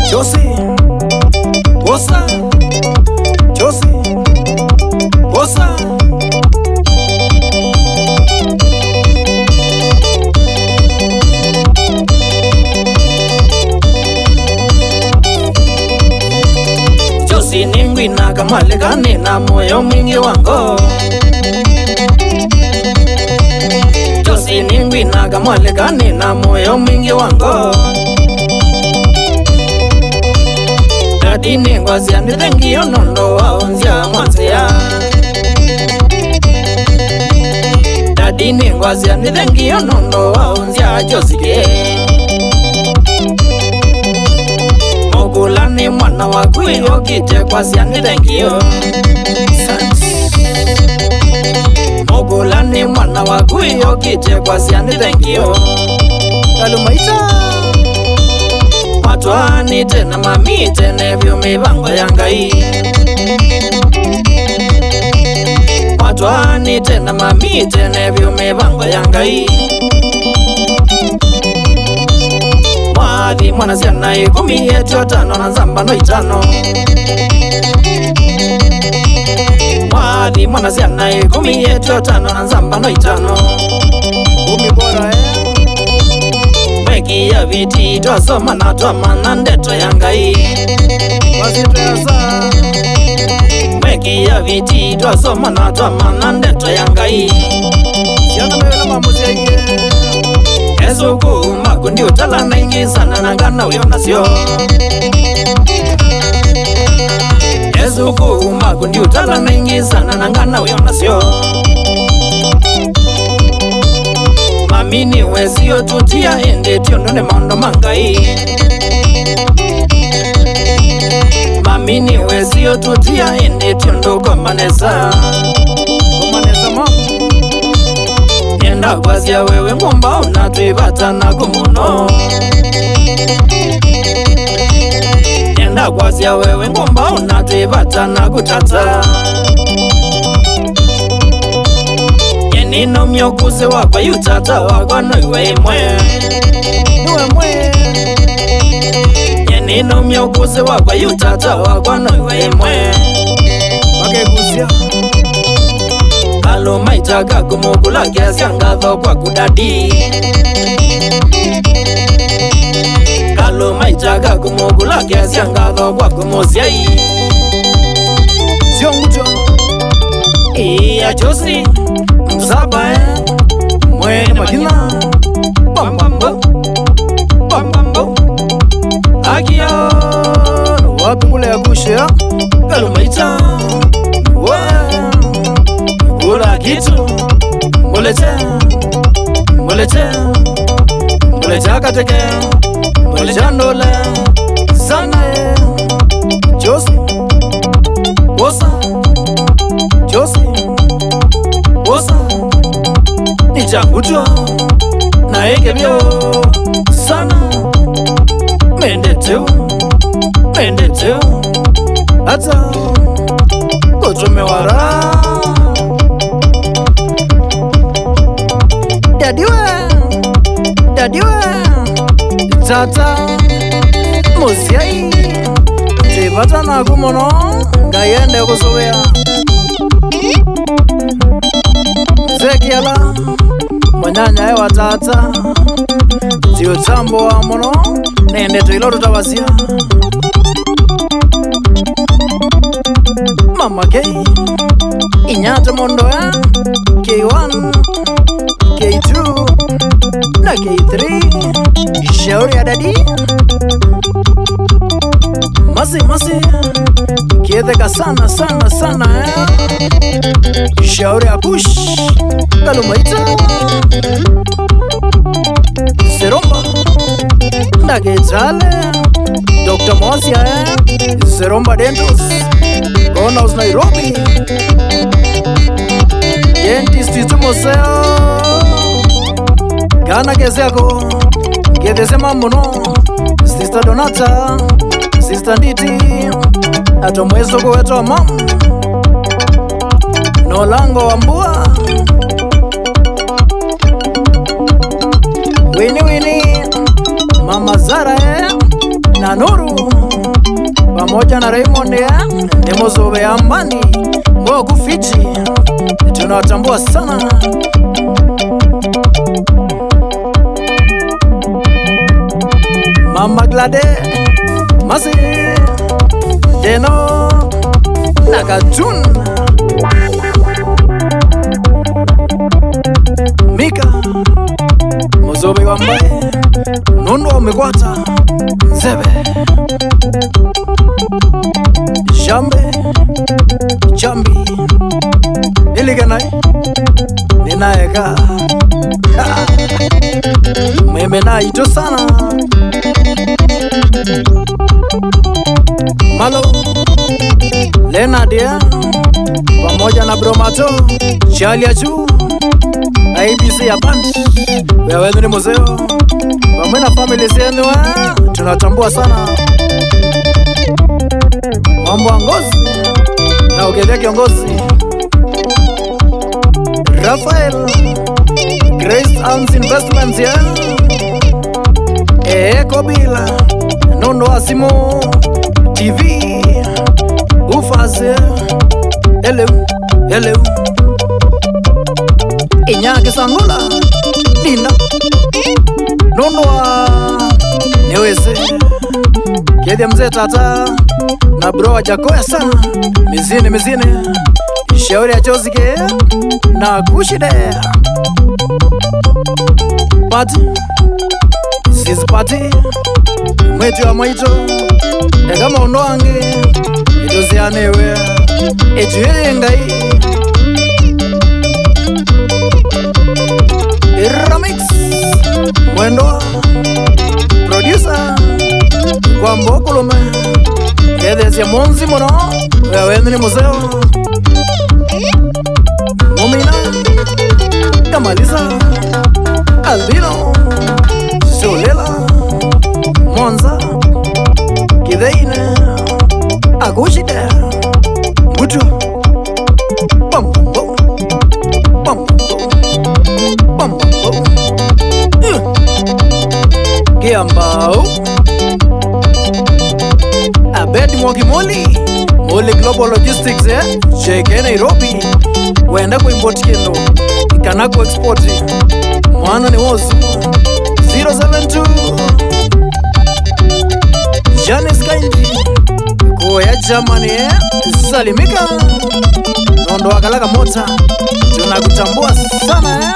Josie, Bossa, Josie, Bossa. Josie ningwina kamalekane na moyo mwingi wangu. Josie ningwina kamalekane na moyo mwingi wangu. Dadi ningwazia nithengio nondo waonzia mwanzia. Dadi ningwazia nithengio nondo waonzia Josie. Mogulani mwana waku yokite kwazia nithengio. Mogulani mwana waku yokite kwazia nithengio. Kalumaita Matwani tena mami tena vyo mibango ya Ngai. Matwani tena mami tena vyo mibango ya Ngai. Mwathi mwana siana 15 na nzamba no 5. Mwathi mwana siana 15 na nzamba no 5. 10 bora Meki ya viti twasoma na twamana ndeto ya Ngai. Wazito ya saa Meki ya viti twasoma na twamana ndeto ya Ngai. Siona mewela mamuzi ya iye Ezuku makundi utala na ingi sana na ngana uyona sio. Ezuku makundi utala na ingi sana na ngana uyona sio. Mamini wezio tutia ende tiondone maondo mangai. Mamini wezio tutia ende tiondo komaneza. Komaneza mamu Nenda kwazia wewe ngomba unatuivata na kumuno. Nenda kwazia wewe ngomba unatuivata na kutata. Nino myokuze wakwa yutata wakwa no iwe imwe. Iwe mwe Nino myokuze wakwa yutata wakwa no iwe imwe. Wakeguzia Alo maitaka kumukula kiasi angatho kwa kudadi. Alo maitaka kumukula kiasi angatho kwa kumuziai. Sio ngujo Iya Josie Mzaba Mwene magina Bambambo Bambambo Agia Wapi kule ya kushe Kalumaita Kula kitu Mulete Mulete Mulete akateke Mulete andole Sana Josie Bossa Josie Bossa Nichakuto na ekebyo sana. Mendeteo Ata Kotomewara Dadiwa Tata Musiai Tibata na kumono Ngayende kusowea Zekiela Manyanya ewa tata Tio tambo wa mono Nende tuilo tutawazia Mama K Inyate mondo ya K1 K2 na K3 Shauri ya dadi Masi Kietheka sana Shauri ya push Kalumaita Seromba Ndagezale Dr. Mosia Seromba Dentos Gonos Nairobi Dentist Itumoseo Gana Gezeko Gedezema Mono Sister Donata Sister Nditi Atomwezo kuweto mamu Nolango Wambua pamoja na Raymond ni Muzobe Ambani Mogu Fiji, tunawatambua sana. Mama Glade Masi Deno Nakatun Mika Muzobe Wambaye Nondo Umekwata Nzebe Jambi Iliganai Ninaeka Meme na ito sana Malo Lenadia pamoja na Bromato Chalia Chu ABC ya band wewe ni muzeo pamoja na family zenu tunatambua sana mambo ngozi na ugelea kiongozi Rafael Grace Arms Investments ya Kobila Nondo Asimo TV Ufase Hello Inyake Sangola Nina Nondo Niweze Kedi mzee tata na bro wajakoya sana mizine shauri ya chozike na kushide Party Sisi party Mwetu wa mwetu Kama undo wange Idozianewe Ejuye ngai Remix Mwendo Producer Kwa mbokulume Kedesi ya monzi mono wewe ni muzeo Momina Kamaliza Albino Solela Monza Kideine Agushide Mutu Bam Kiambao Abed Mwagimoli Moli Global Logistics Cheke Nairobi Wenda ku import kendo Ikana ku export Mwana ni wozu 072 Janice Kaindi Kuya Germany Salimika Nondo wakalaka mota tunakutambua sana